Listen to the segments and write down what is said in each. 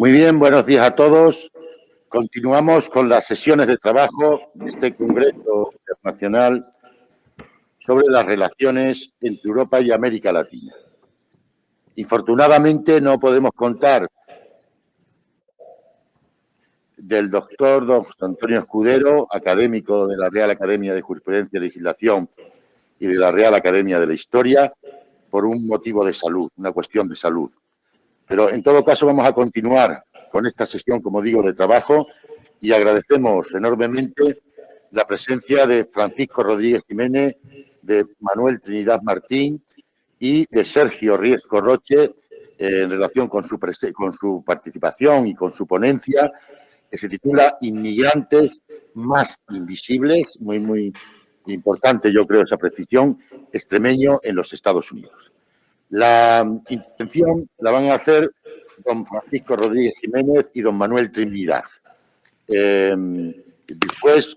Muy bien, buenos días a todos. Continuamos con las sesiones de trabajo de este Congreso Internacional sobre las relaciones entre Europa y América Latina. Infortunadamente no podemos contar del doctor don José Antonio Escudero, académico de la Real Academia de Jurisprudencia y Legislación y de la Real Academia de la Historia, por un motivo de salud, una cuestión de salud. Pero en todo caso vamos a continuar con esta sesión, como digo, de trabajo y agradecemos enormemente la presencia de Francisco Rodríguez Jiménez, de Manuel Trinidad Martín y de Sergio Riesco Roche en relación con su participación y con su ponencia, que se titula Inmigrantes más invisibles, muy importante yo creo esa precisión, extremeño en los Estados Unidos. La intervención la van a hacer don Francisco Rodríguez Jiménez y don Manuel Trinidad. Después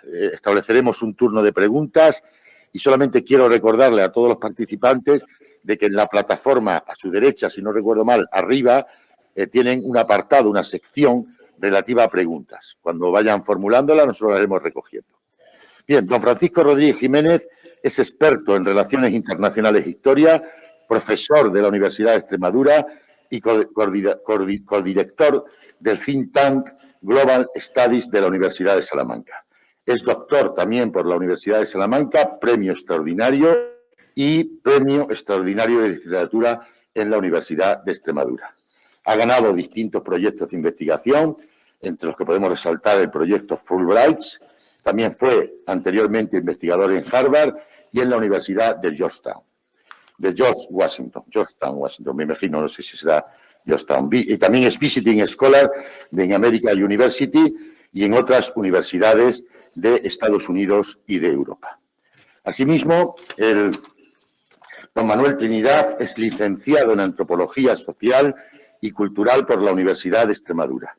estableceremos un turno de preguntas y solamente quiero recordarle a todos los participantes de que en la plataforma a su derecha, si no recuerdo mal, arriba, tienen un apartado, una sección relativa a preguntas. Cuando vayan formulándola, nosotros la iremos recogiendo. Bien, don Francisco Rodríguez Jiménez es experto en Relaciones Internacionales e Historia, profesor de la Universidad de Extremadura y codirector del think tank Global Studies de la Universidad de Salamanca. Es doctor también por la Universidad de Salamanca, premio extraordinario y premio extraordinario de literatura en la Universidad de Extremadura. Ha ganado distintos proyectos de investigación, entre los que podemos resaltar el proyecto Fulbright. También fue anteriormente investigador en Harvard y en la Universidad de Georgetown, Washington, me imagino, no sé si será Georgetown. Y también es Visiting Scholar en American University y en otras universidades de Estados Unidos y de Europa. Asimismo, don Manuel Trinidad es licenciado en Antropología Social y Cultural por la Universidad de Extremadura.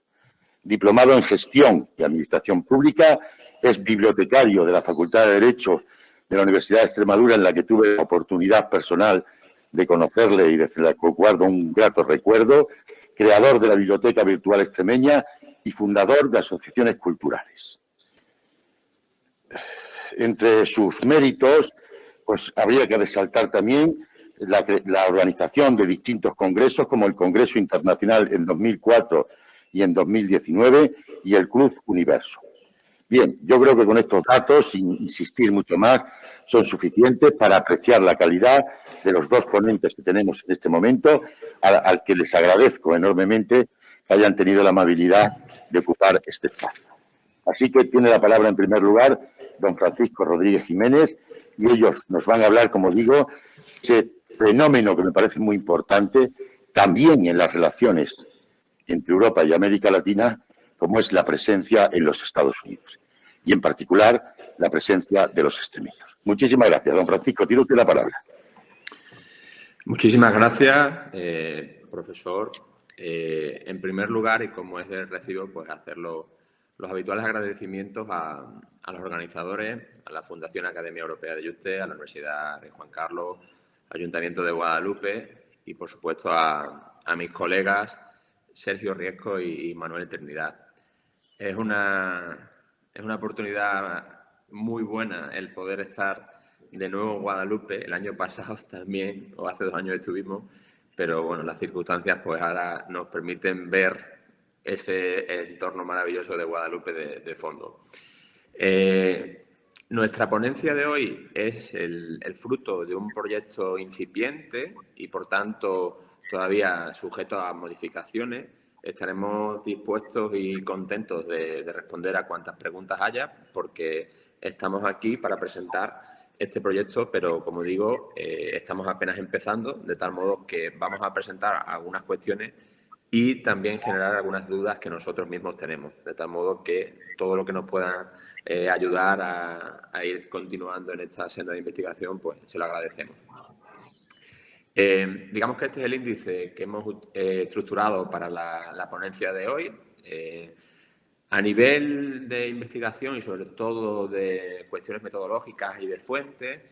Diplomado en Gestión y Administración Pública, es bibliotecario de la Facultad de Derecho de la Universidad de Extremadura, en la que tuve la oportunidad personal de conocerle y de la que guardo un grato recuerdo, creador de la Biblioteca Virtual Extremeña y fundador de asociaciones culturales. Entre sus méritos, pues habría que resaltar también la organización de distintos congresos, como el Congreso Internacional en 2004 y en 2019, y el Club Universo. Bien, yo creo que con estos datos, sin insistir mucho más, son suficientes para apreciar la calidad de los dos ponentes que tenemos en este momento, al que les agradezco enormemente que hayan tenido la amabilidad de ocupar este espacio. Así que tiene la palabra en primer lugar don Francisco Rodríguez Jiménez, y ellos nos van a hablar, como digo, ese fenómeno que me parece muy importante también en las relaciones entre Europa y América Latina, como es la presencia en los Estados Unidos, y en particular la presencia de los extremeños. Muchísimas gracias. Don Francisco, tiene usted la palabra. Muchísimas gracias, profesor. En primer lugar, y como es de recibo, pues hacer los habituales agradecimientos a los organizadores, a la Fundación Academia Europea de Yuste, a la Universidad de Juan Carlos, Ayuntamiento de Guadalupe y, por supuesto, a mis colegas Sergio Riesco y Manuel Trinidad. Es una oportunidad muy buena el poder estar de nuevo en Guadalupe. El año pasado también, o hace 2 años estuvimos, pero bueno, las circunstancias pues ahora nos permiten ver ese entorno maravilloso de Guadalupe de fondo. Nuestra ponencia de hoy es el fruto de un proyecto incipiente y, por tanto, todavía sujeto a modificaciones. Estaremos dispuestos y contentos de responder a cuantas preguntas haya, porque estamos aquí para presentar este proyecto, pero, como digo, estamos apenas empezando, de tal modo que vamos a presentar algunas cuestiones y también generar algunas dudas que nosotros mismos tenemos, de tal modo que todo lo que nos pueda ayudar a ir continuando en esta senda de investigación, pues se lo agradecemos. Digamos que este es el índice que hemos estructurado para la ponencia de hoy. A nivel de investigación y sobre todo de cuestiones metodológicas y de fuentes,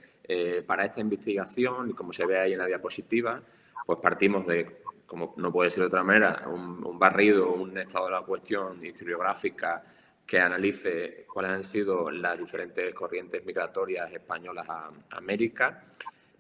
para esta investigación, y como se ve ahí en la diapositiva, pues partimos de como no puede ser de otra manera, un barrido, un estado de la cuestión historiográfica que analice cuáles han sido las diferentes corrientes migratorias españolas a América,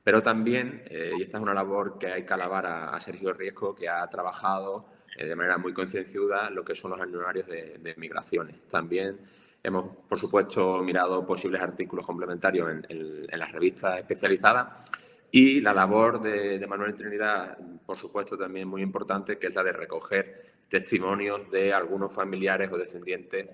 pero también, y esta es una labor que hay que alabar a Sergio Riesco, que ha trabajado de manera muy concienzuda lo que son los anuarios de migraciones. También hemos, por supuesto, mirado posibles artículos complementarios en las revistas especializadas y la labor de Manuel Trinidad, por supuesto, también muy importante, que es la de recoger testimonios de algunos familiares o descendientes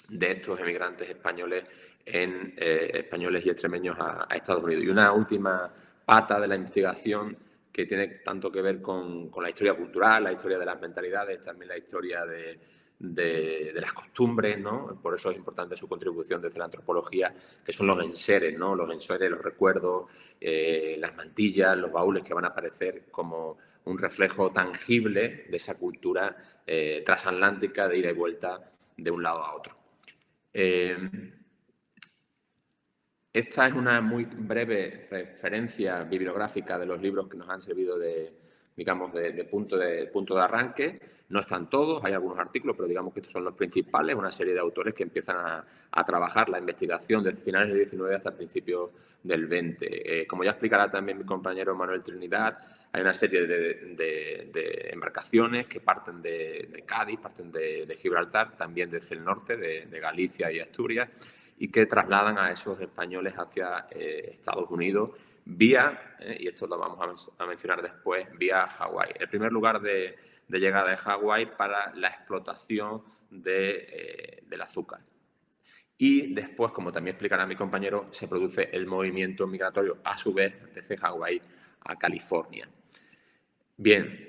de estos emigrantes españoles españoles y extremeños a Estados Unidos. Y una última pata de la investigación que tiene tanto que ver con la historia cultural, la historia de las mentalidades, también la historia de las costumbres, ¿no? Por eso es importante su contribución desde la antropología, que son los enseres, ¿no? Los enseres, los recuerdos, las mantillas, los baúles que van a aparecer como un reflejo tangible de esa cultura transatlántica de ida y vuelta de un lado a otro. Esta es una muy breve referencia bibliográfica de los libros que nos han servido de punto de arranque. No están todos, hay algunos artículos, pero digamos que estos son los principales, una serie de autores que empiezan a trabajar la investigación desde finales del 19 hasta principios del 20. Como ya explicará también mi compañero Manuel Trinidad, hay una serie de embarcaciones que parten de Cádiz, parten de Gibraltar, también desde el norte, de Galicia y Asturias, y que trasladan a esos españoles hacia Estados Unidos vía, y esto lo vamos a mencionar después, vía Hawái. El primer lugar de llegada de Hawái para la explotación del azúcar. Y después, como también explicará mi compañero, se produce el movimiento migratorio, a su vez, desde Hawái a California. Bien,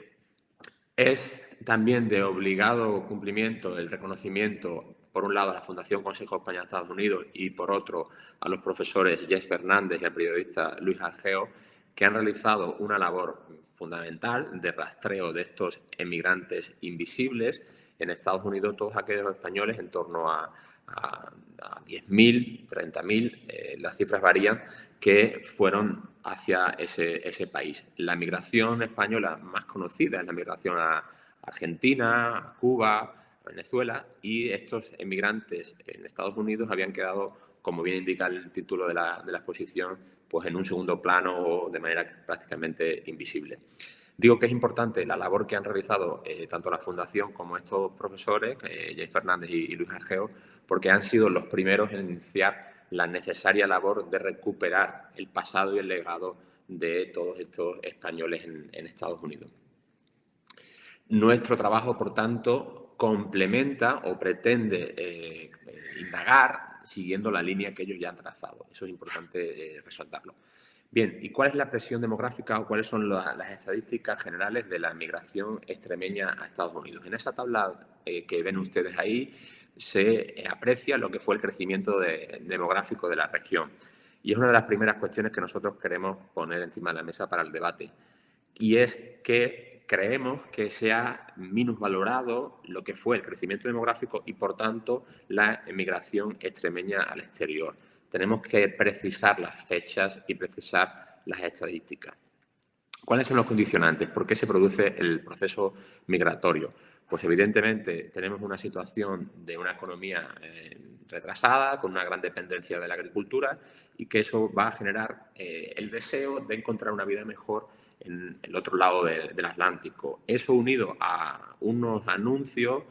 es también de obligado cumplimiento el reconocimiento, por un lado, a la Fundación Consejo de España de Estados Unidos y, por otro, a los profesores Jess Fernández y al periodista Luis Argeo, que han realizado una labor fundamental de rastreo de estos emigrantes invisibles en Estados Unidos, todos aquellos españoles, en torno a 10.000, 30.000, las cifras varían, que fueron hacia ese país. La migración española más conocida es la migración a Argentina, a Cuba, a Venezuela, y estos emigrantes en Estados Unidos habían quedado, como bien indica el título de la exposición, pues en un segundo plano o de manera prácticamente invisible. Digo que es importante la labor que han realizado tanto la Fundación como estos profesores, Jay Fernández y Luis Argeo, porque han sido los primeros en iniciar la necesaria labor de recuperar el pasado y el legado de todos estos españoles en Estados Unidos. Nuestro trabajo, por tanto, complementa o pretende indagar siguiendo la línea que ellos ya han trazado. Eso es importante resaltarlo. Bien, ¿y cuál es la presión demográfica o cuáles son las estadísticas generales de la migración extremeña a Estados Unidos? En esa tabla que ven ustedes ahí se aprecia lo que fue el crecimiento demográfico de la región. Y es una de las primeras cuestiones que nosotros queremos poner encima de la mesa para el debate. Y es que creemos que se ha minusvalorado lo que fue el crecimiento demográfico y, por tanto, la emigración extremeña al exterior. Tenemos que precisar las fechas y precisar las estadísticas. ¿Cuáles son los condicionantes? ¿Por qué se produce el proceso migratorio? Pues evidentemente tenemos una situación de una economía retrasada, con una gran dependencia de la agricultura, y que eso va a generar el deseo de encontrar una vida mejor en el otro lado del Atlántico. Eso unido a unos anuncios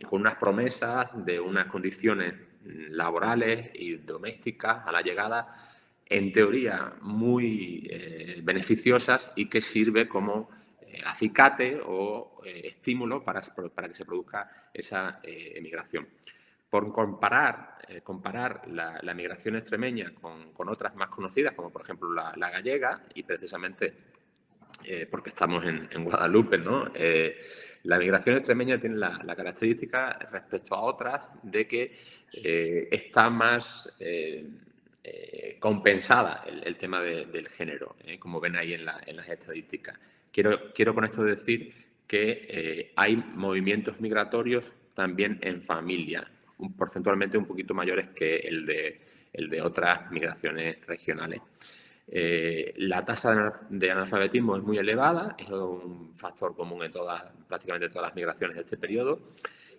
con unas promesas de unas condiciones laborales y domésticas a la llegada, en teoría muy beneficiosas y que sirve como acicate o estímulo para que se produzca esa emigración. Por comparar la migración extremeña con otras más conocidas, como por ejemplo la gallega, y precisamente porque estamos en Guadalupe, ¿no? La migración extremeña tiene la característica respecto a otras de que está más compensada el tema del género, como ven ahí en las estadísticas. Quiero con esto decir que hay movimientos migratorios también en familia, porcentualmente un poquito mayores que el de otras migraciones regionales. La tasa de analfabetismo es muy elevada, es un factor común en prácticamente todas las migraciones de este periodo.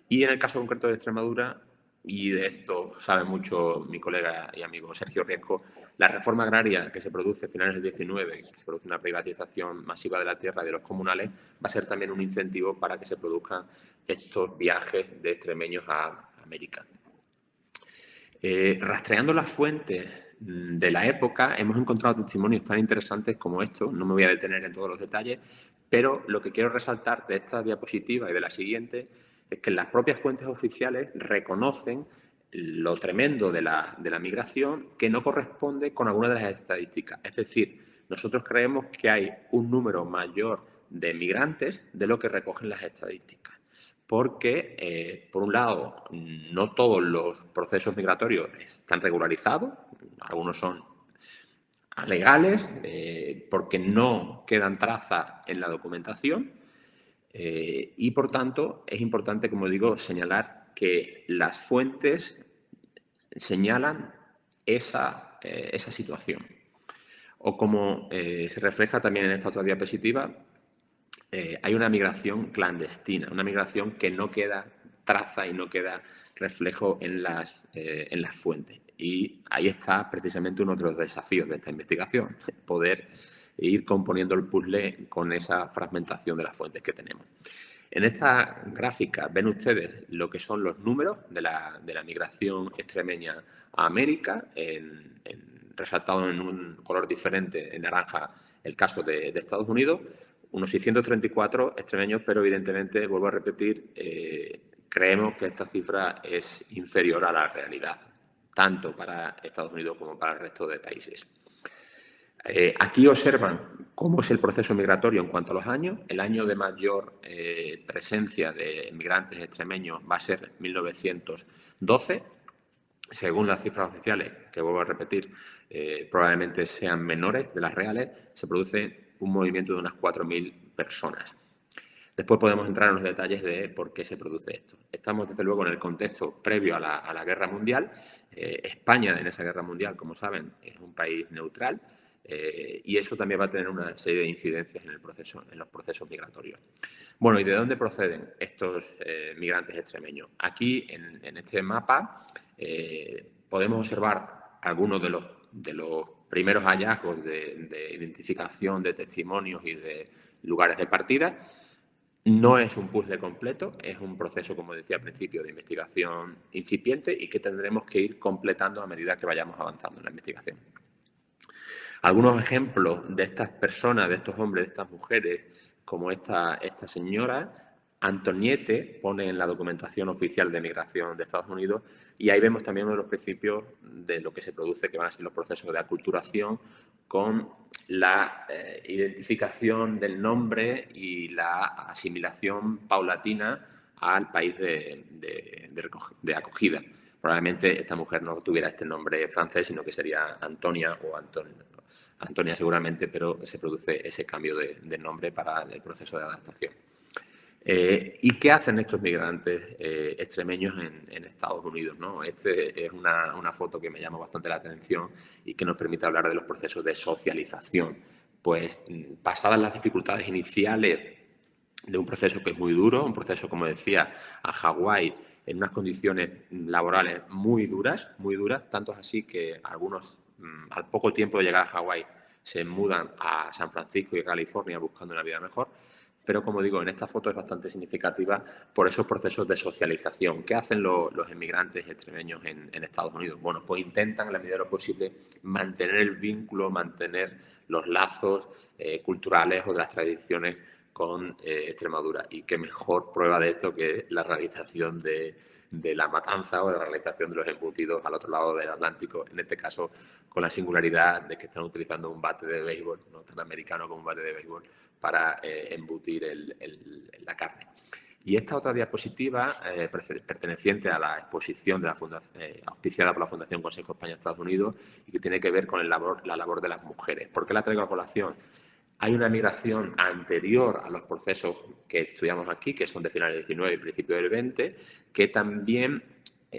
Y en el caso concreto de Extremadura, y de esto sabe mucho mi colega y amigo Sergio Riesco, la reforma agraria que se produce a finales del 19, que se produce una privatización masiva de la tierra y de los comunales, va a ser también un incentivo para que se produzcan estos viajes de extremeños a América. Rastreando las fuentes de la época, hemos encontrado testimonios tan interesantes como estos. No me voy a detener en todos los detalles, pero lo que quiero resaltar de esta diapositiva y de la siguiente es que las propias fuentes oficiales reconocen lo tremendo de la migración que no corresponde con alguna de las estadísticas. Es decir, nosotros creemos que hay un número mayor de migrantes de lo que recogen las estadísticas. Porque, por un lado, no todos los procesos migratorios están regularizados, algunos son legales, porque no quedan trazas en la documentación y, por tanto, es importante, como digo, señalar que las fuentes señalan esa situación. O como se refleja también en esta otra diapositiva, hay una migración clandestina, una migración que no queda traza y no queda reflejo en las fuentes. Y ahí está precisamente uno de los desafíos de esta investigación, poder ir componiendo el puzzle con esa fragmentación de las fuentes que tenemos. En esta gráfica ven ustedes lo que son los números de la migración extremeña a América, resaltado en un color diferente, en naranja, el caso de Estados Unidos. Unos 634 extremeños, pero evidentemente, vuelvo a repetir, creemos que esta cifra es inferior a la realidad, tanto para Estados Unidos como para el resto de países. Aquí observan cómo es el proceso migratorio en cuanto a los años. El año de mayor presencia de migrantes extremeños va a ser 1912. Según las cifras oficiales, que vuelvo a repetir, probablemente sean menores de las reales, se produce un movimiento de unas 4.000 personas. Después podemos entrar en los detalles de por qué se produce esto. Estamos, desde luego, en el contexto previo a la Guerra Mundial. España, en esa Guerra Mundial, como saben, es un país neutral y eso también va a tener una serie de incidencias en los procesos migratorios. Bueno, ¿y de dónde proceden estos migrantes extremeños? Aquí, en este mapa, podemos observar algunos de los primeros hallazgos de identificación de testimonios y de lugares de partida. No es un puzzle completo, es un proceso, como decía al principio, de investigación incipiente y que tendremos que ir completando a medida que vayamos avanzando en la investigación. Algunos ejemplos de estas personas, de estos hombres, de estas mujeres, como esta señora, Antoniette, pone en la documentación oficial de migración de Estados Unidos, y ahí vemos también uno de los principios de lo que se produce, que van a ser los procesos de aculturación, con la identificación del nombre y la asimilación paulatina al país de acogida. Probablemente esta mujer no tuviera este nombre francés, sino que sería Antonia o Antonia seguramente, pero se produce ese cambio de nombre para el proceso de adaptación. ¿Y qué hacen estos migrantes extremeños en Estados Unidos, ¿no? Este es una foto que me llama bastante la atención y que nos permite hablar de los procesos de socialización. Pues pasadas las dificultades iniciales de un proceso que es muy duro, un proceso, como decía, a Hawái, en unas condiciones laborales muy duras, tanto es así que algunos, al poco tiempo de llegar a Hawái, se mudan a San Francisco y a California buscando una vida mejor. Pero, como digo, en esta foto es bastante significativa por esos procesos de socialización. ¿Qué hacen los inmigrantes extremeños en Estados Unidos? Bueno, pues intentan, en la medida de lo posible, mantener el vínculo, mantener los lazos culturales o de las tradiciones con Extremadura. Y qué mejor prueba de esto que la realización de la matanza o la realización de los embutidos al otro lado del Atlántico, en este caso con la singularidad de que están utilizando un bate de béisbol, no tan americano como un bate de béisbol, para embutir la carne. Y esta otra diapositiva, perteneciente a la exposición de la auspiciada por la Fundación Consejo España-Estados Unidos y que tiene que ver con la labor de las mujeres. ¿Por qué la traigo a colación? Hay una migración anterior a los procesos que estudiamos aquí, que son de finales del 19 y principios del 20, que también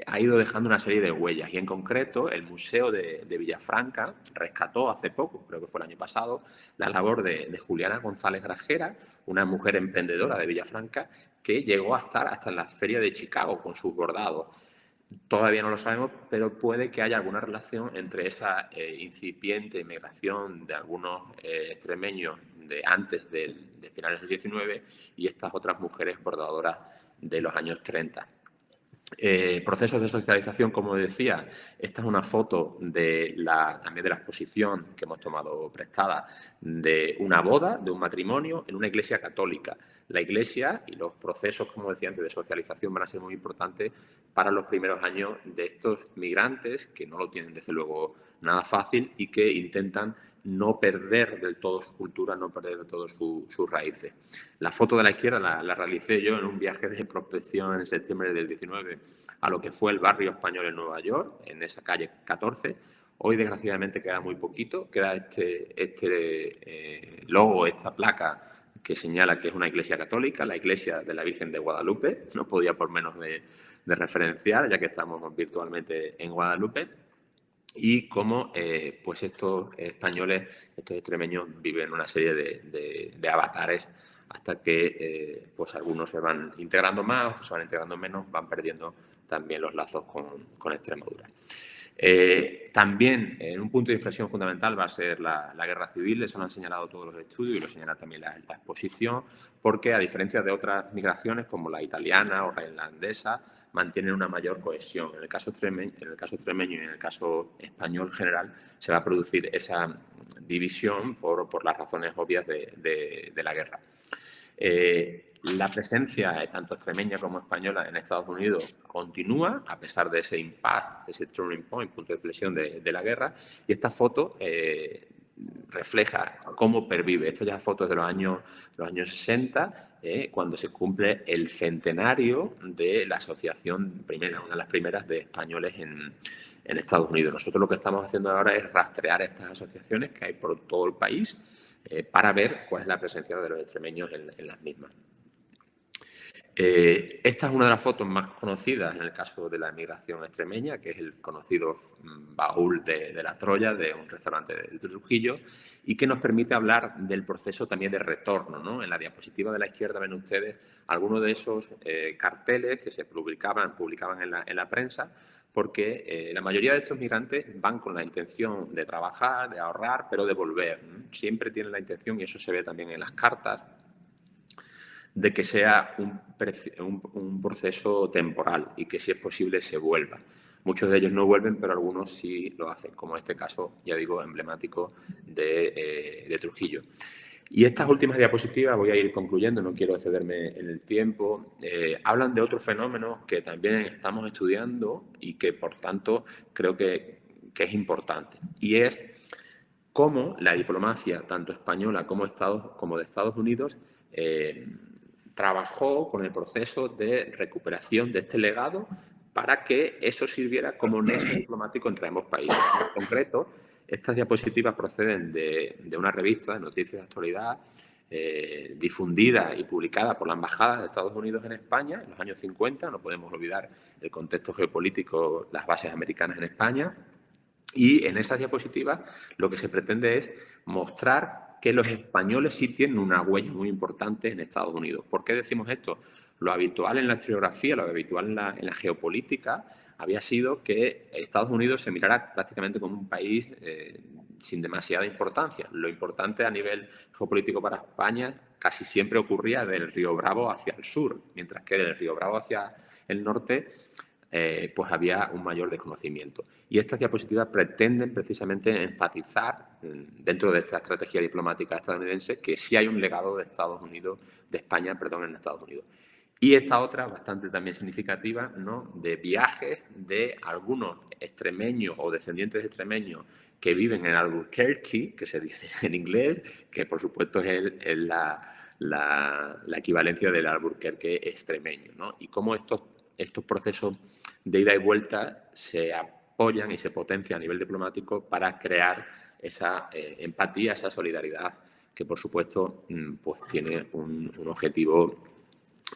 ha ido dejando una serie de huellas y en concreto el Museo de Villafranca rescató hace poco, creo que fue el año pasado, la labor de Juliana González Grajera, una mujer emprendedora de Villafranca que llegó a estar hasta en la Feria de Chicago con sus bordados. Todavía no lo sabemos, pero puede que haya alguna relación entre esa incipiente migración de algunos extremeños de antes de finales del 19 y estas otras mujeres bordadoras de los años 30. Procesos de socialización, como decía, esta es una foto también de la exposición que hemos tomado prestada de una boda, de un matrimonio en una iglesia católica. La iglesia y los procesos, como decía antes, de socialización van a ser muy importantes para los primeros años de estos migrantes que no lo tienen desde luego nada fácil y que intentan no perder del todo su cultura, no perder del todo sus raíces. La foto de la izquierda la realicé yo en un viaje de prospección en septiembre del 19 a lo que fue el barrio español en Nueva York, en esa calle 14. Hoy, desgraciadamente, queda muy poquito. Queda este logo, esta placa que señala que es una iglesia católica, la iglesia de la Virgen de Guadalupe. No podía por menos de referenciar, ya que estamos virtualmente en Guadalupe. Y cómo pues estos españoles, estos extremeños, viven una serie de avatares hasta que pues algunos se van integrando más, otros se van integrando menos, van perdiendo también los lazos con Extremadura. También en un punto de inflexión fundamental va a ser la guerra civil, eso lo han señalado todos los estudios y lo señala también la exposición, porque a diferencia de otras migraciones como la italiana o la irlandesa, mantienen una mayor cohesión. En el caso extremeño y en el caso español general se va a producir esa división por las razones obvias de la guerra. La presencia tanto extremeña como española en Estados Unidos continúa a pesar de ese impasse, ese turning point, punto de inflexión de la guerra, y esta foto refleja cómo pervive. Esto ya es fotos de los años 60, cuando se cumple el centenario de la asociación primera, una de las primeras de españoles en Estados Unidos. Nosotros lo que estamos haciendo ahora es rastrear estas asociaciones que hay por todo el país para ver cuál es la presencia de los extremeños en las mismas. Esta es una de las fotos más conocidas en el caso de la migración extremeña, que es el conocido baúl de la Troya, de un restaurante de Trujillo, y que nos permite hablar del proceso también de retorno, ¿no? En la diapositiva de la izquierda ven ustedes algunos de esos carteles que se publicaban en la prensa, porque la mayoría de estos migrantes van con la intención de trabajar, de ahorrar, pero de volver, ¿no? Siempre tienen la intención, y eso se ve también en las cartas, de que sea un proceso temporal y que, si es posible, se vuelva. Muchos de ellos no vuelven, pero algunos sí lo hacen, como este caso, ya digo, emblemático de Trujillo. Y estas últimas diapositivas, voy a ir concluyendo, no quiero excederme en el tiempo, hablan de otros fenómenos que también estamos estudiando y que, por tanto, creo que es importante. Y es cómo la diplomacia, tanto española como de Estados Unidos, trabajó con el proceso de recuperación de este legado para que eso sirviera como nexo diplomático entre ambos países. En concreto, estas diapositivas proceden de una revista de noticias de actualidad difundida y publicada por la Embajada de Estados Unidos en España en los años 50. No podemos olvidar el contexto geopolítico, las bases americanas en España. Y en esas diapositivas lo que se pretende es mostrar que los españoles sí tienen una huella muy importante en Estados Unidos. ¿Por qué decimos esto? Lo habitual en la historiografía, lo habitual en la geopolítica, había sido que Estados Unidos se mirara prácticamente como un país sin demasiada importancia. Lo importante a nivel geopolítico para España casi siempre ocurría del Río Bravo hacia el sur, mientras que del Río Bravo hacia el norte pues había un mayor desconocimiento. Y estas diapositivas pretenden precisamente enfatizar dentro de esta estrategia diplomática estadounidense que sí hay un legado de España en Estados Unidos. Y esta otra, bastante también significativa, ¿no?, de viajes de algunos extremeños o descendientes de extremeños que viven en Albuquerque, que se dice en inglés, que por supuesto es la equivalencia del Albuquerque extremeño, ¿no? Y cómo estos procesos de ida y vuelta se apoyan y se potencian a nivel diplomático para crear esa empatía, esa solidaridad que, por supuesto, pues tiene un objetivo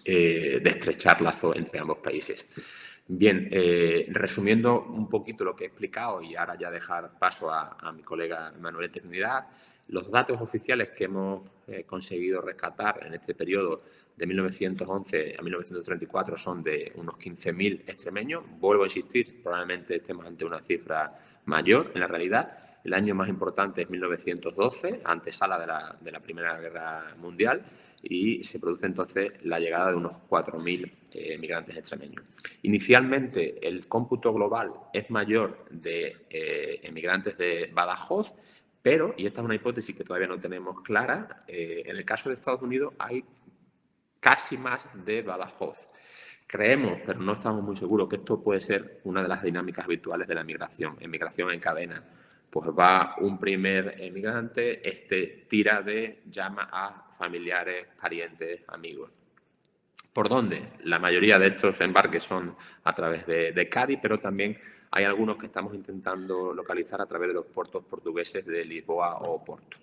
de estrechar lazos entre ambos países. Bien, resumiendo un poquito lo que he explicado y ahora ya dejar paso a mi colega Manuel Trinidad, los datos oficiales que hemos conseguido rescatar en este periodo de 1911 a 1934 son de unos 15.000 extremeños. Vuelvo a insistir, probablemente estemos ante una cifra mayor en la realidad. El año más importante es 1912, antesala de la Primera Guerra Mundial, y se produce entonces la llegada de unos 4.000 migrantes extremeños. Inicialmente, el cómputo global es mayor de emigrantes de Badajoz, pero, y esta es una hipótesis que todavía no tenemos clara, en el caso de Estados Unidos hay casi más de Badajoz. Creemos, pero no estamos muy seguros, que esto puede ser una de las dinámicas habituales de la migración, emigración en cadena. Pues va un primer emigrante, tira llama a familiares, parientes, amigos. ¿Por dónde? La mayoría de estos embarques son a través de Cádiz, pero también hay algunos que estamos intentando localizar a través de los puertos portugueses de Lisboa o Porto.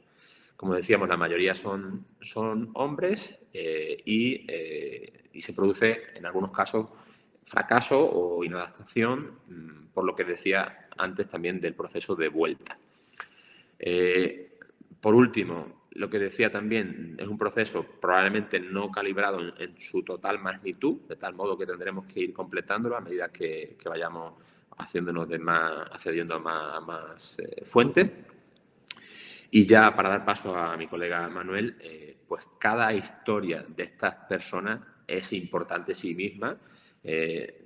Como decíamos, la mayoría son hombres y se produce, en algunos casos, fracaso o inadaptación, por lo que decía antes también del proceso de vuelta. Por último, lo que decía también, es un proceso probablemente no calibrado en su total magnitud, de tal modo que tendremos que ir completándolo a medida que vayamos accediendo a más fuentes. Y ya para dar paso a mi colega Manuel, pues cada historia de estas personas es importante en sí misma.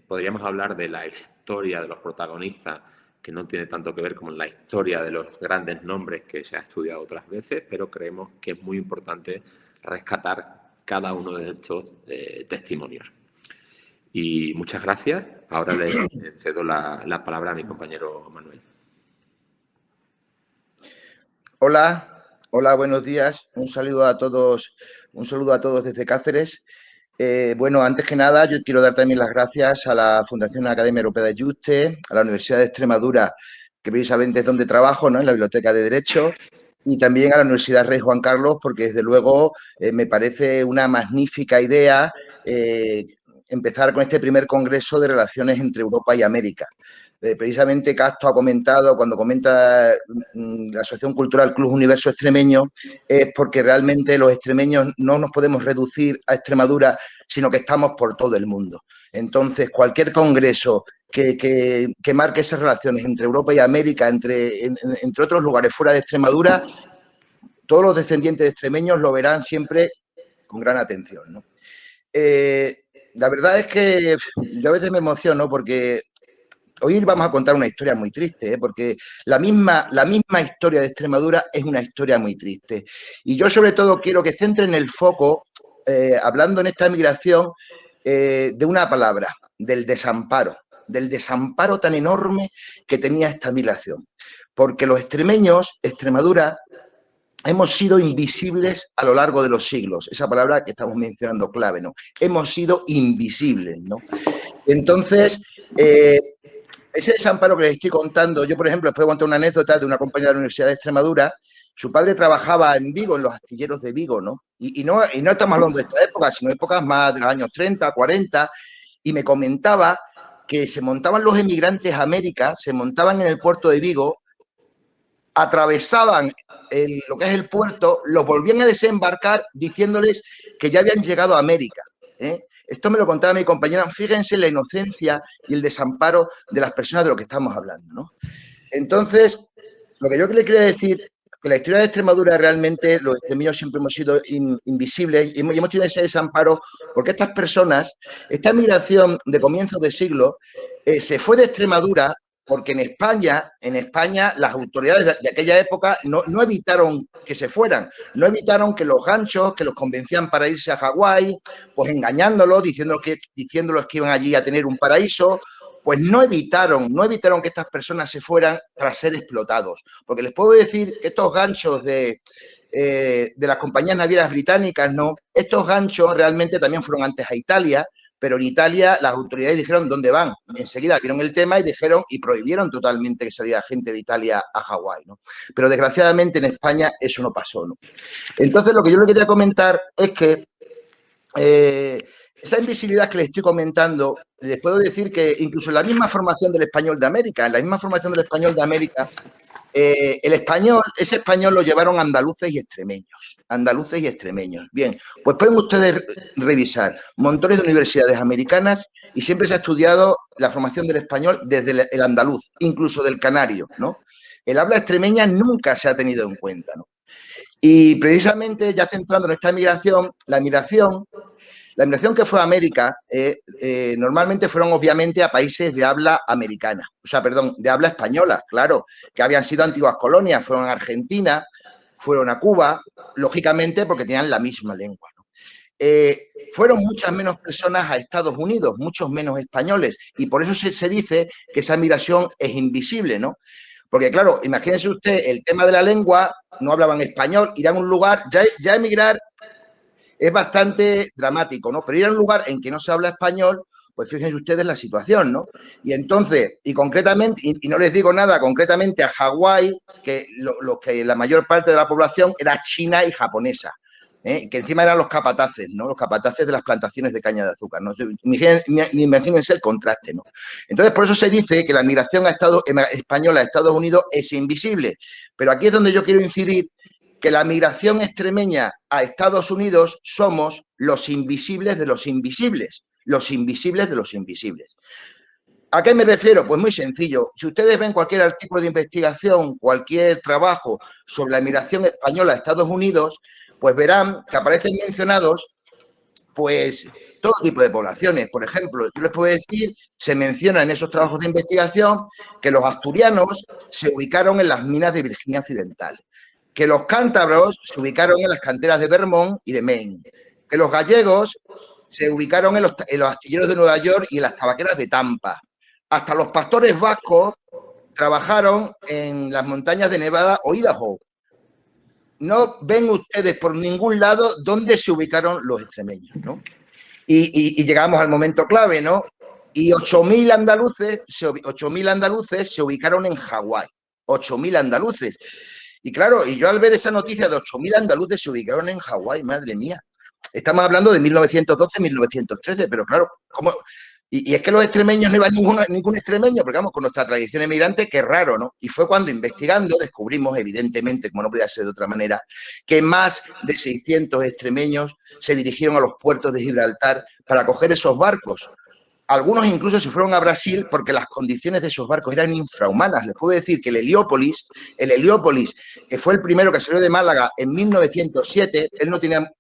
Podríamos hablar de la historia de los protagonistas, que no tiene tanto que ver con la historia de los grandes nombres que se ha estudiado otras veces, pero creemos que es muy importante rescatar cada uno de estos testimonios. Y muchas gracias. Ahora le cedo la palabra a mi compañero Manuel. Hola, buenos días. Un saludo a todos desde Cáceres. Bueno, antes que nada, yo quiero dar también las gracias a la Fundación Academia Europea de Juste, a la Universidad de Extremadura, que precisamente es donde trabajo, ¿no?, en la Biblioteca de Derecho, y también a la Universidad Rey Juan Carlos, porque desde luego me parece una magnífica idea empezar con este primer congreso de relaciones entre Europa y América. Precisamente Castro ha comentado, cuando comenta la Asociación Cultural Club Universo Extremeño, es porque realmente los extremeños no nos podemos reducir a Extremadura, sino que estamos por todo el mundo. Entonces, cualquier congreso que marque esas relaciones entre Europa y América, entre otros lugares fuera de Extremadura, todos los descendientes de extremeños lo verán siempre con gran atención, ¿no? La verdad es que yo a veces me emociono porque hoy vamos a contar una historia muy triste, porque la misma historia de Extremadura es una historia muy triste. Y yo sobre todo quiero que centren el foco, hablando en esta migración, de una palabra, del desamparo tan enorme que tenía esta migración. Porque los extremeños, Extremadura, hemos sido invisibles a lo largo de los siglos. Esa palabra que estamos mencionando clave, ¿no? Hemos sido invisibles, ¿no? Entonces, ese desamparo que les estoy contando, yo, por ejemplo, les puedo contar una anécdota de una compañera de la Universidad de Extremadura. Su padre trabajaba en Vigo, en los astilleros de Vigo, ¿no? Y no estamos hablando de esta época, sino épocas más de los años 30, 40, y me comentaba que se montaban los emigrantes a América, se montaban en el puerto de Vigo, atravesaban lo que es el puerto, los volvían a desembarcar diciéndoles que ya habían llegado a América, ¿eh? Esto me lo contaba mi compañera. Fíjense la inocencia y el desamparo de las personas de lo que estamos hablando, ¿no? Entonces, lo que yo le quería decir, que la historia de Extremadura realmente, los extremeños siempre hemos sido invisibles y hemos tenido ese desamparo porque estas personas, esta migración de comienzos de siglo, se fue de Extremadura porque en España las autoridades de aquella época no evitaron que se fueran, no evitaron que los ganchos, que los convencían para irse a Hawái, pues engañándolos, diciéndolos que iban allí a tener un paraíso, pues no evitaron que estas personas se fueran para ser explotados. Porque les puedo decir que estos ganchos de las compañías navieras británicas, no, estos ganchos realmente también fueron antes a Italia, pero en Italia las autoridades dijeron dónde van. Enseguida vieron el tema y dijeron y prohibieron totalmente que saliera gente de Italia a Hawái, ¿no? Pero desgraciadamente en España eso no pasó, ¿no? Entonces lo que yo le quería comentar es que esa invisibilidad que les estoy comentando, les puedo decir que incluso en la misma formación del español de América, ese español lo llevaron andaluces y extremeños. Bien, pues pueden ustedes revisar montones de universidades americanas y siempre se ha estudiado la formación del español desde el andaluz, incluso del canario, ¿no? El habla extremeña nunca se ha tenido en cuenta, ¿no? Y precisamente, ya centrando en esta migración, la migración que fue a América normalmente fueron obviamente a países de habla americana, de habla española, claro, que habían sido antiguas colonias, fueron a Argentina, fueron a Cuba, lógicamente porque tenían la misma lengua, ¿no? Fueron muchas menos personas a Estados Unidos, muchos menos españoles, y por eso se dice que esa migración es invisible, ¿no? Porque, claro, imagínense usted el tema de la lengua, no hablaban español, ir a un lugar, ya emigrar es bastante dramático, ¿no? Pero ir a un lugar en que no se habla español, pues fíjense ustedes la situación, ¿no? Y entonces, y concretamente, y no les digo nada, concretamente a Hawái, que lo que la mayor parte de la población era china y japonesa, que encima eran los capataces, ¿no? Los capataces de las plantaciones de caña de azúcar, ¿no? Imagínense el contraste, ¿no? Entonces, por eso se dice que la migración española a Estados Unidos es invisible. Pero aquí es donde yo quiero incidir, que la migración extremeña a Estados Unidos somos los invisibles de los invisibles, los invisibles de los invisibles. ¿A qué me refiero? Pues muy sencillo. Si ustedes ven cualquier artículo de investigación, cualquier trabajo sobre la migración española a Estados Unidos, pues verán que aparecen mencionados, pues, todo tipo de poblaciones. Por ejemplo, yo les puedo decir, se menciona en esos trabajos de investigación que los asturianos se ubicaron en las minas de Virginia Occidental, que los cántabros se ubicaron en las canteras de Vermont y de Maine, que los gallegos se ubicaron en los astilleros de Nueva York y en las tabaqueras de Tampa. Hasta los pastores vascos trabajaron en las montañas de Nevada o Idaho. No ven ustedes por ningún lado dónde se ubicaron los extremeños, ¿no? Y llegamos al momento clave, ¿no? Y 8.000 andaluces se ubicaron en Hawái. 8.000 andaluces. Y claro, y yo al ver esa noticia de 8.000 andaluces se ubicaron en Hawái, madre mía. Estamos hablando de 1912, 1913, pero claro, ¿cómo? Y es que los extremeños no iba ningún extremeño, porque vamos, con nuestra tradición emigrante, qué raro, ¿no? Y fue cuando investigando descubrimos, evidentemente, como no podía ser de otra manera, que más de 600 extremeños se dirigieron a los puertos de Gibraltar para coger esos barcos. Algunos incluso se fueron a Brasil porque las condiciones de esos barcos eran infrahumanas. Les puedo decir que el Heliópolis, que fue el primero que salió de Málaga en 1907, él no tenía,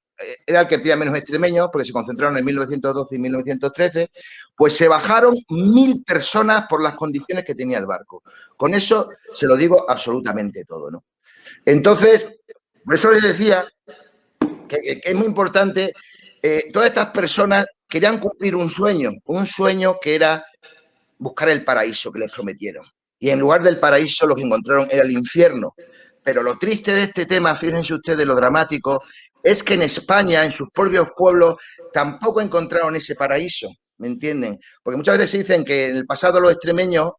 era el que tenía menos extremeños porque se concentraron en 1912 y 1913, pues se bajaron 1.000 personas por las condiciones que tenía el barco. Con eso se lo digo absolutamente todo, ¿no? Entonces, por eso les decía que es muy importante, todas estas personas querían cumplir un sueño que era buscar el paraíso que les prometieron. Y en lugar del paraíso lo que encontraron era el infierno. Pero lo triste de este tema, fíjense ustedes lo dramático, es que en España, en sus propios pueblos, tampoco encontraron ese paraíso, ¿me entienden? Porque muchas veces se dicen que en el pasado los extremeños,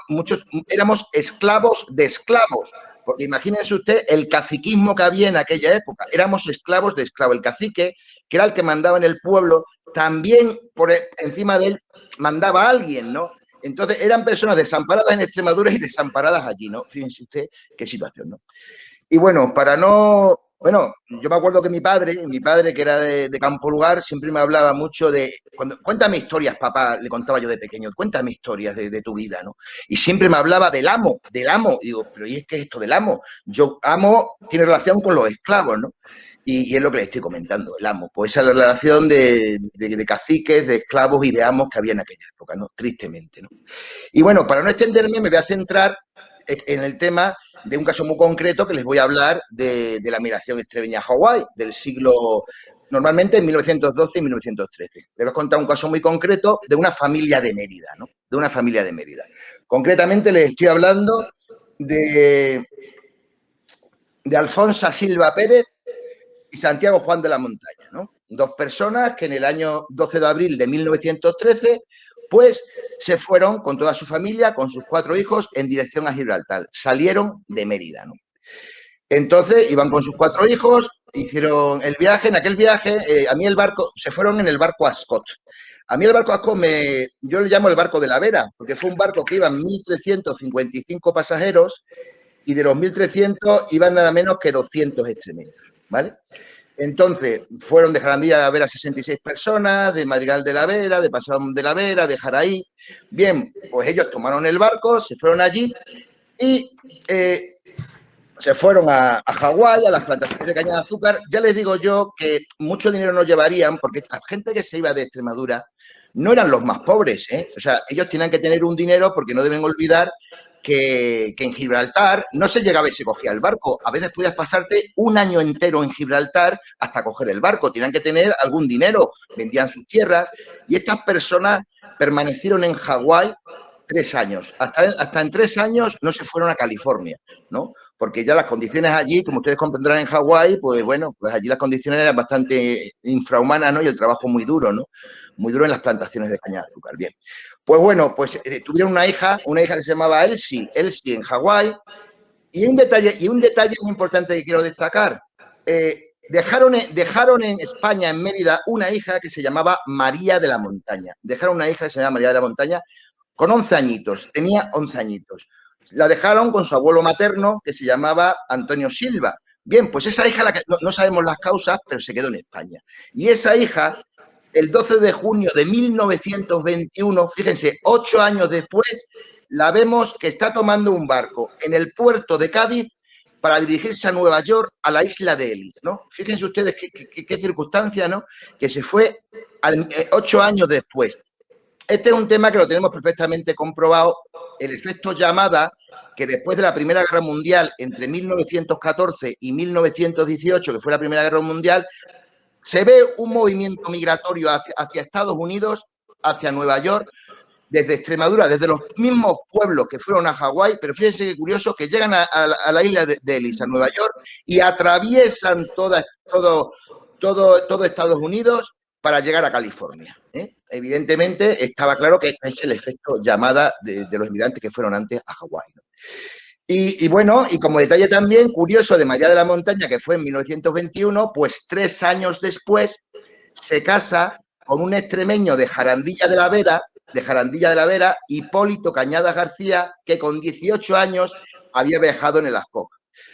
muchos éramos esclavos de esclavos. Porque imagínense usted el caciquismo que había en aquella época. Éramos esclavos de esclavos. El cacique, que era el que mandaba en el pueblo, también por encima de él mandaba a alguien, ¿no? Entonces eran personas desamparadas en Extremadura y desamparadas allí, ¿no? Fíjense usted qué situación, ¿no? Y bueno, yo me acuerdo que mi padre, que era de Campo Lugar, siempre me hablaba mucho de, cuéntame historias, papá, le contaba yo de pequeño, cuéntame historias de tu vida, ¿no? Y siempre me hablaba del amo. Y digo, pero ¿y es qué es esto del amo? Amo tiene relación con los esclavos, ¿no? Y es lo que les estoy comentando, el amo. Pues esa es la relación de caciques, de esclavos y de amos que había en aquella época, ¿no? Tristemente, ¿no? Y bueno, para no extenderme, me voy a centrar en el tema de un caso muy concreto que les voy a hablar de la migración extremeña a Hawái, del siglo, normalmente en 1912 y 1913. Les voy a contar un caso muy concreto de una familia de Mérida, ¿no? De una familia de Mérida. Concretamente les estoy hablando de Alfonso Silva Pérez y Santiago Juan de la Montaña, ¿no? Dos personas que en el año 12 de abril de 1913, pues se fueron con toda su familia, con sus 4 hijos, en dirección a Gibraltar. Salieron de Mérida, ¿no? Entonces iban con sus 4 hijos, hicieron el viaje. En aquel viaje, a mí el barco, se fueron en el barco Ascot. A mí el barco Ascot, yo lo llamo el barco de la Vera, porque fue un barco que iban 1.355 pasajeros y de los 1.300 iban nada menos que 200 extremeños, ¿vale? Entonces, fueron de Jarandilla de la Vera 66 personas, de Madrigal de la Vera, de Pasadón de la Vera, de Jaraí. Bien, pues ellos tomaron el barco, se fueron allí y se fueron a Hawái, a las plantaciones de caña de azúcar. Ya les digo yo que mucho dinero no llevarían, porque la gente que se iba de Extremadura no eran los más pobres, ¿eh? O sea, ellos tenían que tener un dinero, porque no deben olvidar que en Gibraltar no se llegaba y se cogía el barco. A veces podías pasarte un año entero en Gibraltar hasta coger el barco. Tenían que tener algún dinero, vendían sus tierras. Y estas personas permanecieron en Hawái 3 años. Hasta en 3 años no se fueron a California, ¿no? Porque ya las condiciones allí, como ustedes comprenderán en Hawái, pues bueno, pues allí las condiciones eran bastante infrahumanas, ¿no? Y el trabajo muy duro, ¿no? Muy duro en las plantaciones de caña de azúcar. Bien. Pues bueno, pues tuvieron una hija que se llamaba Elsie en Hawái. Y un detalle muy importante que quiero destacar. Dejaron en España, en Mérida, una hija que se llamaba María de la Montaña. Dejaron una hija que se llamaba María de la Montaña con 11 añitos, tenía 11 añitos. La dejaron con su abuelo materno, que se llamaba Antonio Silva. Bien, pues esa hija, no sabemos las causas, pero se quedó en España. Y esa hija, el 12 de junio de 1921, fíjense, 8 años después, la vemos que está tomando un barco en el puerto de Cádiz para dirigirse a Nueva York, a la isla de Ellis, ¿no? Fíjense ustedes qué circunstancia, ¿no? Que se fue 8 años después. Este es un tema que lo tenemos perfectamente comprobado, el efecto llamada, que después de la Primera Guerra Mundial, entre 1914 y 1918, que fue la Primera Guerra Mundial, se ve un movimiento migratorio hacia Estados Unidos, hacia Nueva York, desde Extremadura, desde los mismos pueblos que fueron a Hawái, pero fíjense qué curioso, que llegan a la isla de Ellis, a Nueva York, y atraviesan todo Estados Unidos para llegar a California, ¿eh? Evidentemente, estaba claro que es el efecto llamada de los inmigrantes que fueron antes a Hawái, ¿no? Y bueno, y como detalle también curioso de María de la Montaña, que fue en 1921, pues 3 años después se casa con un extremeño de Jarandilla de la Vera, Hipólito Cañadas García, que con 18 años había viajado en el Ascot.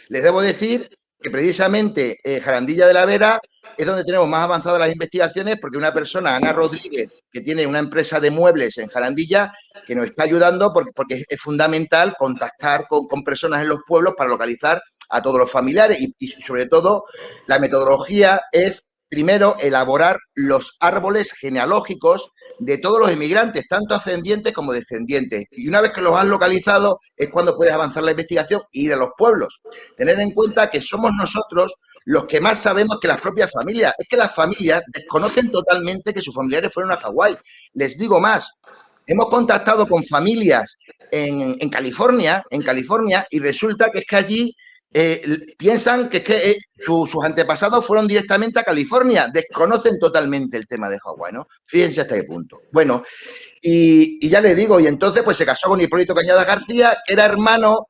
Les debo decir que precisamente Jarandilla de la Vera es donde tenemos más avanzadas las investigaciones, porque una persona, Ana Rodríguez, que tiene una empresa de muebles en Jarandilla, que nos está ayudando porque es fundamental contactar con personas en los pueblos para localizar a todos los familiares y sobre todo la metodología es primero elaborar los árboles genealógicos de todos los inmigrantes, tanto ascendientes como descendientes. Y una vez que los has localizado es cuando puedes avanzar la investigación e ir a los pueblos. Tener en cuenta que somos nosotros los que más sabemos que las propias familias. Es que las familias desconocen totalmente que sus familiares fueron a Hawái. Les digo más, hemos contactado con familias en California, y resulta que es que allí piensan que sus antepasados fueron directamente a California, desconocen totalmente el tema de Hawái, ¿no? Fíjense hasta qué punto. Bueno, y ya les digo, y entonces pues se casó con Hipólito Cañadas García, que era hermano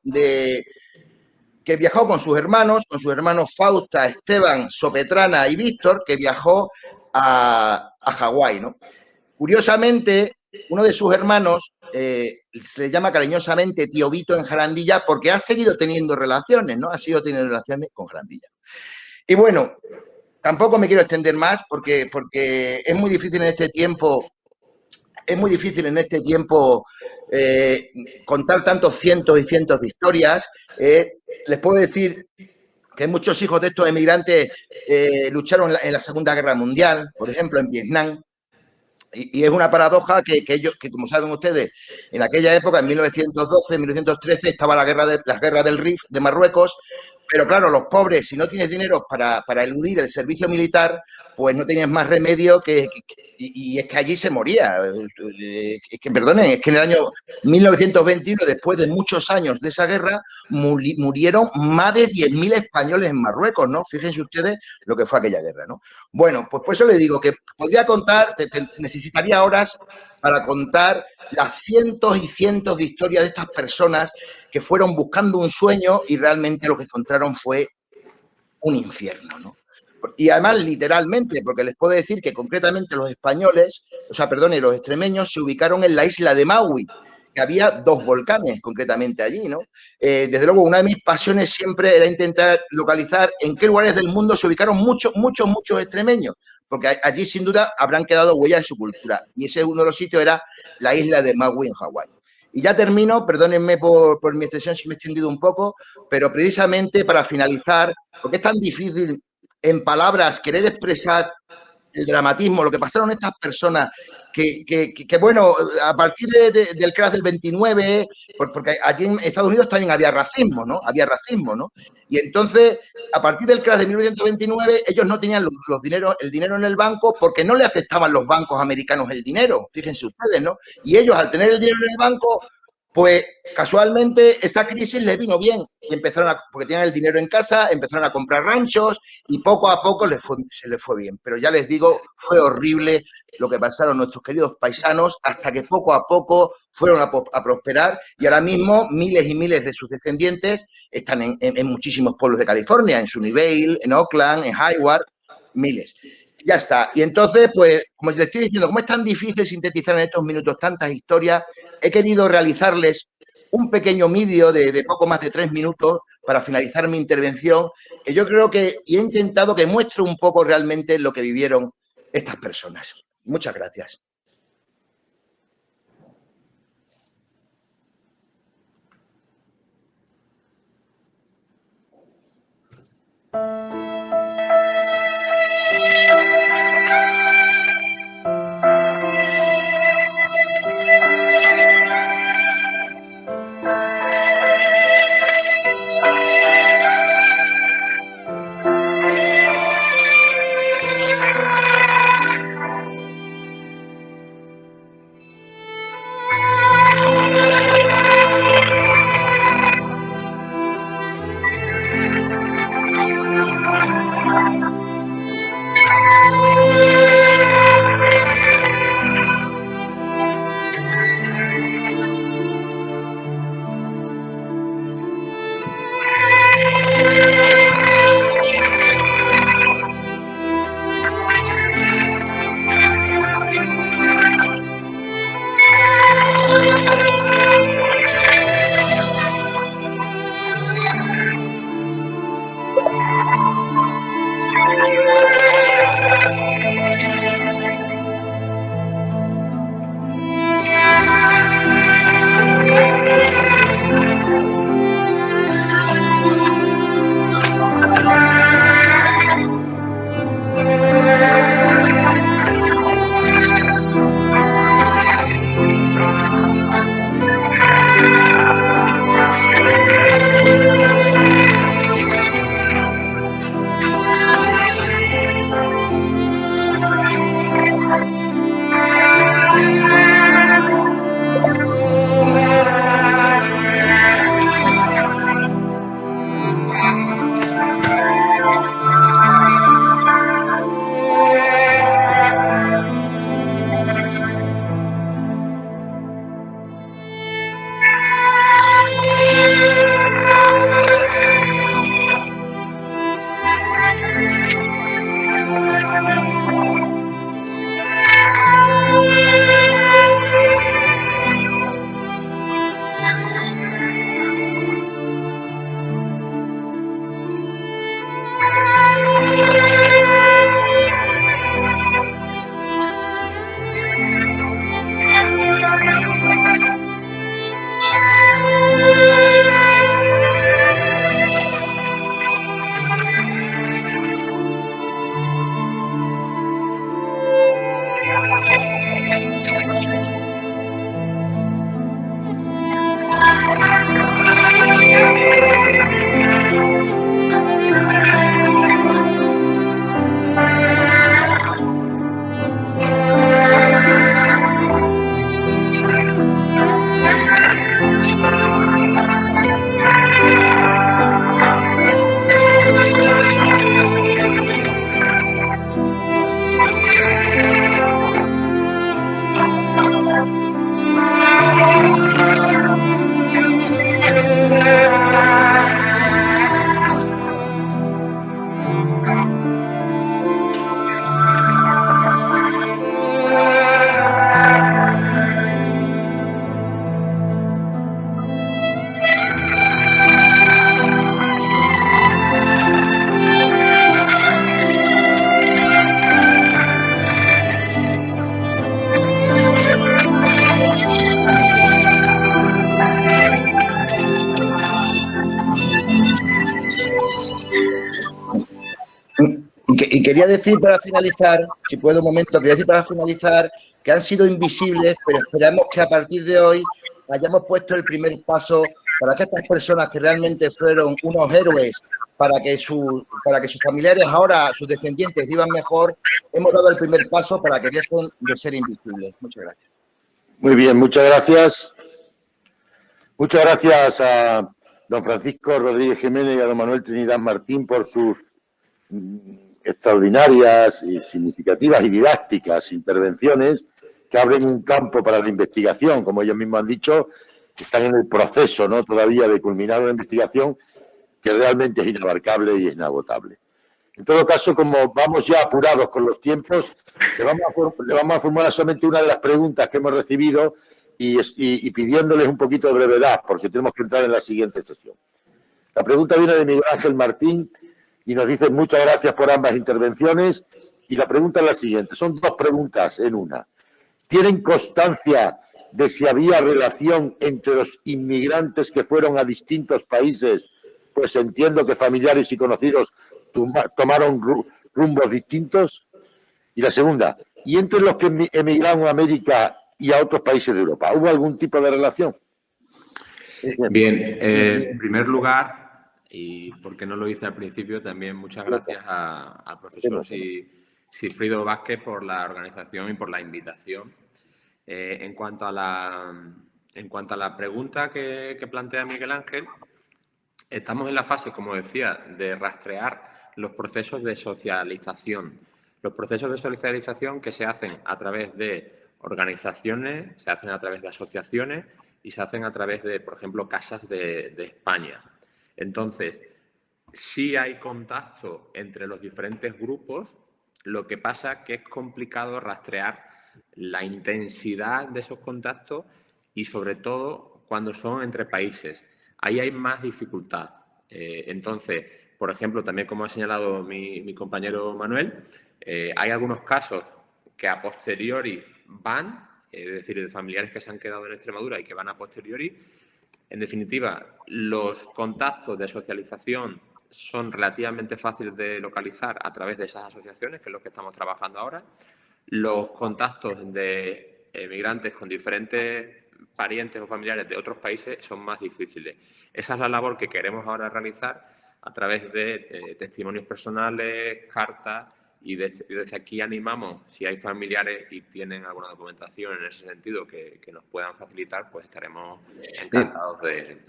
que viajó con sus hermanos Fausta, Esteban, Sopetrana y Víctor, que viajó a Hawái, ¿no? Curiosamente, uno de sus hermanos se le llama cariñosamente Tío Vito en Jarandilla porque ha seguido teniendo relaciones, ¿no? Ha seguido teniendo relaciones con Jarandilla. Y bueno, tampoco me quiero extender más porque es muy difícil en este tiempo contar tantos cientos y cientos de historias. Les puedo decir que muchos hijos de estos emigrantes lucharon en la Segunda Guerra Mundial, por ejemplo, en Vietnam. Y es una paradoja que como saben ustedes, en aquella época, en 1912, 1913, estaba las guerras del Rif de Marruecos, pero claro, los pobres, si no tienes dinero para eludir el servicio militar, pues no tenías más remedio y es que allí se moría. Es que en el año 1921, después de muchos años de esa guerra, murieron más de 10.000 españoles en Marruecos, ¿no? Fíjense ustedes lo que fue aquella guerra, ¿no? Bueno, pues por eso le digo que podría contar, necesitaría horas para contar las cientos y cientos de historias de estas personas que fueron buscando un sueño y realmente lo que encontraron fue un infierno, ¿no? Y además, literalmente, porque les puedo decir que concretamente los españoles, los extremeños se ubicaron en la isla de Maui, que había 2 volcanes concretamente allí, ¿no? Desde luego, una de mis pasiones siempre era intentar localizar en qué lugares del mundo se ubicaron muchos extremeños, porque allí sin duda habrán quedado huellas de su cultura. Y ese uno de los sitios era la isla de Maui en Hawái. Y ya termino, perdónenme por mi extensión si me he extendido un poco, pero precisamente para finalizar, porque es tan difícil en palabras querer expresar el dramatismo, lo que pasaron estas personas, que bueno, a partir del crash del 29, porque allí en Estados Unidos también había racismo, ¿no? Había racismo, ¿no? Y entonces, a partir del crash de 1929, ellos no tenían el dinero en el banco porque no le aceptaban los bancos americanos el dinero, fíjense ustedes, ¿no? Y ellos, al tener el dinero en el banco, pues casualmente esa crisis les vino bien y porque tenían el dinero en casa, empezaron a comprar ranchos y poco a poco se les fue bien. Pero ya les digo, fue horrible lo que pasaron nuestros queridos paisanos hasta que poco a poco fueron a prosperar y ahora mismo miles y miles de sus descendientes están en muchísimos pueblos de California, en Sunnyvale, en Oakland, en Hayward, miles. Ya está. Y entonces, pues, como les estoy diciendo, como es tan difícil sintetizar en estos minutos tantas historias, he querido realizarles un pequeño vídeo de poco más de 3 minutos para finalizar mi intervención, que yo creo y he intentado que muestre un poco realmente lo que vivieron estas personas. Muchas gracias. Y quería decir para finalizar, si puedo un momento, quería decir para finalizar que han sido invisibles, pero esperamos que a partir de hoy hayamos puesto el primer paso para que estas personas que realmente fueron unos héroes, para que sus familiares ahora, sus descendientes vivan mejor, hemos dado el primer paso para que dejen de ser invisibles. Muchas gracias. Muy bien, muchas gracias. Muchas gracias a don Francisco Rodríguez Jiménez y a don Manuel Trinidad Martín por sus extraordinarias y significativas y didácticas intervenciones que abren un campo para la investigación, como ellos mismos han dicho, que están en el proceso, ¿no?, todavía de culminar una investigación que realmente es inabarcable y es inagotable. En todo caso, como vamos ya apurados con los tiempos, le vamos a formular solamente una de las preguntas que hemos recibido y pidiéndoles un poquito de brevedad, porque tenemos que entrar en la siguiente sesión. La pregunta viene de Miguel Ángel Martín y nos dice: muchas gracias por ambas intervenciones. Y la pregunta es la siguiente, son dos preguntas en una. ¿Tienen constancia de si había relación entre los inmigrantes que fueron a distintos países? Pues entiendo que familiares y conocidos tomaron rumbos distintos. Y la segunda, ¿y entre los que emigraron a América y a otros países de Europa, hubo algún tipo de relación? Bien, en primer lugar, y porque no lo hice al principio, también muchas gracias al profesor Sigfrido Vázquez por la organización y por la invitación. En cuanto a la pregunta que plantea Miguel Ángel, estamos en la fase, como decía, de rastrear los procesos de socialización. Los procesos de socialización que se hacen a través de organizaciones, se hacen a través de asociaciones y se hacen a través de, por ejemplo, casas de España. Entonces, sí hay contacto entre los diferentes grupos, lo que pasa es que es complicado rastrear la intensidad de esos contactos y, sobre todo, cuando son entre países. Ahí hay más dificultad. Entonces, por ejemplo, también como ha señalado mi compañero Manuel, hay algunos casos que a posteriori van, es decir, de familiares que se han quedado en Extremadura y que van a posteriori. En definitiva, los contactos de socialización son relativamente fáciles de localizar a través de esas asociaciones, que es lo que estamos trabajando ahora. Los contactos de emigrantes con diferentes parientes o familiares de otros países son más difíciles. Esa es la labor que queremos ahora realizar a través de testimonios personales, cartas, y desde aquí animamos, si hay familiares y tienen alguna documentación en ese sentido que nos puedan facilitar, pues estaremos encantados de...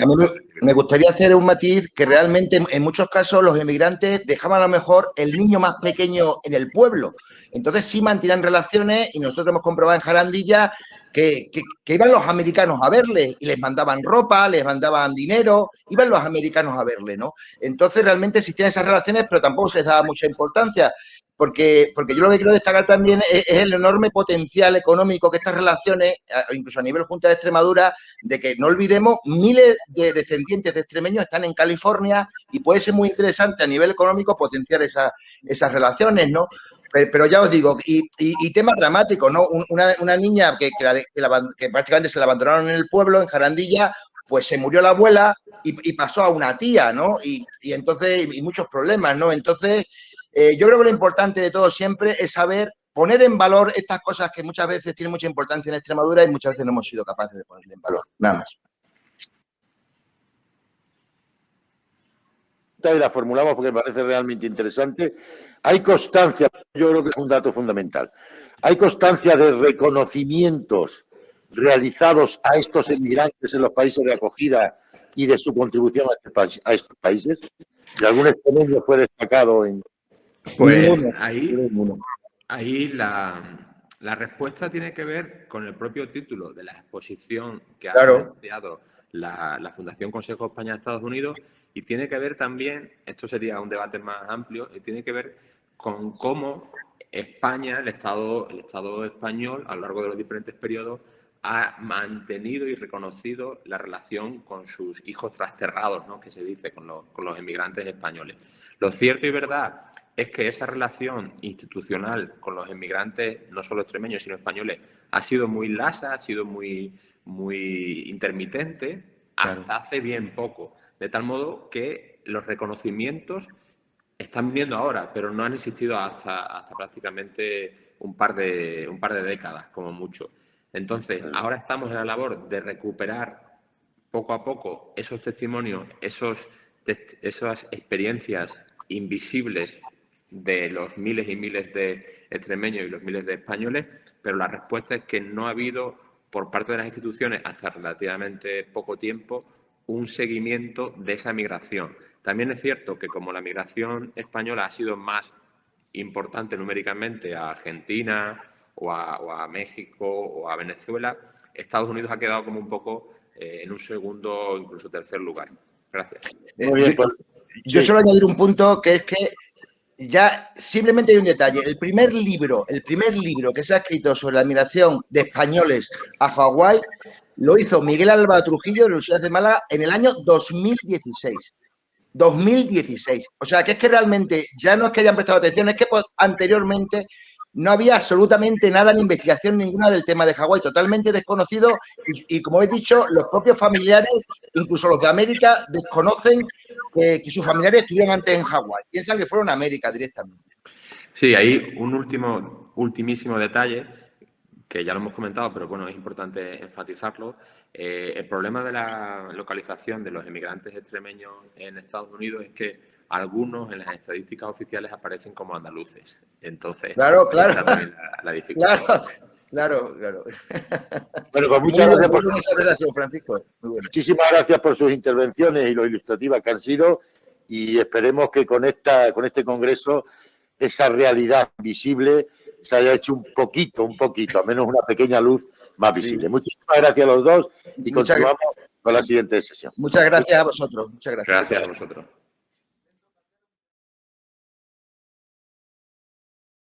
Me gustaría hacer un matiz que realmente en muchos casos los emigrantes dejaban a lo mejor el niño más pequeño en el pueblo. Entonces sí mantenían relaciones y nosotros hemos comprobado en Jarandilla que iban los americanos a verle y les mandaban ropa, les mandaban dinero, iban los americanos a verle, ¿no? Entonces realmente existían esas relaciones, pero tampoco se les daba mucha importancia. Porque yo lo que quiero destacar también es el enorme potencial económico que estas relaciones, incluso a nivel Junta de Extremadura, de que no olvidemos, miles de descendientes de extremeños están en California y puede ser muy interesante a nivel económico potenciar esas relaciones, ¿no? Pero ya os digo, y temas dramáticos, ¿no? Una niña que prácticamente se la abandonaron en el pueblo, en Jarandilla, pues se murió la abuela y pasó a una tía, ¿no? Y entonces, y muchos problemas, ¿no? Entonces, yo creo que lo importante de todo siempre es saber poner en valor estas cosas que muchas veces tienen mucha importancia en Extremadura y muchas veces no hemos sido capaces de ponerle en valor. Nada más. Y la formulamos porque me parece realmente interesante. Hay constancia, yo creo que es un dato fundamental, hay constancia de reconocimientos realizados a estos emigrantes en los países de acogida y de su contribución a estos países. ¿Y algún extremeño fue destacado en...? Pues ahí la respuesta tiene que ver con el propio título de la exposición que ha financiado la Fundación Consejo España de Estados Unidos, y tiene que ver también, esto sería un debate más amplio, y tiene que ver con cómo España, el Estado español, a lo largo de los diferentes periodos, ha mantenido y reconocido la relación con sus hijos trasterrados, ¿no?, que se dice, con los emigrantes españoles. Lo cierto y verdad es que esa relación institucional con los emigrantes, no solo extremeños, sino españoles, ha sido muy lasa, ha sido muy intermitente hasta hace bien poco. De tal modo que los reconocimientos están viniendo ahora, pero no han existido hasta prácticamente un par de décadas, como mucho. Entonces, ahora estamos en la labor de recuperar poco a poco esos testimonios, esas experiencias invisibles de los miles y miles de extremeños y los miles de españoles, pero la respuesta es que no ha habido, por parte de las instituciones, hasta relativamente poco tiempo, un seguimiento de esa migración. También es cierto que como la migración española ha sido más importante numéricamente a Argentina o a México o a Venezuela, Estados Unidos ha quedado como un poco en un segundo, incluso tercer lugar. Gracias. Muy bien, pues, Yo sí. suelo añadir un punto que es que ya simplemente hay un detalle. El primer libro que se ha escrito sobre la migración de españoles a Hawái lo hizo Miguel Álvaro Trujillo de la Universidad de Málaga en el año 2016. 2016. O sea, que es que realmente ya no es que hayan prestado atención, es que anteriormente no había absolutamente nada ni investigación ninguna del tema de Hawái, totalmente desconocido y como he dicho, los propios familiares, incluso los de América, desconocen que sus familiares estuvieron antes en Hawái. Piensan que fueron a América directamente. Sí, hay un ultimísimo detalle que ya lo hemos comentado, pero bueno, es importante enfatizarlo. El problema de la localización de los emigrantes extremeños en Estados Unidos es que algunos en las estadísticas oficiales aparecen como andaluces. Entonces, claro. está también la dificultad. Claro. Bueno, pues muchas gracias por esa redacción, Francisco. Muchísimas gracias por sus intervenciones y lo ilustrativas que han sido, y esperemos que con este congreso esa realidad visible se haya hecho un poquito, al menos una pequeña luz más visible. Sí. Muchísimas gracias a los dos y continuamos con la siguiente sesión. Muchas gracias a vosotros. Muchas gracias. Gracias a vosotros.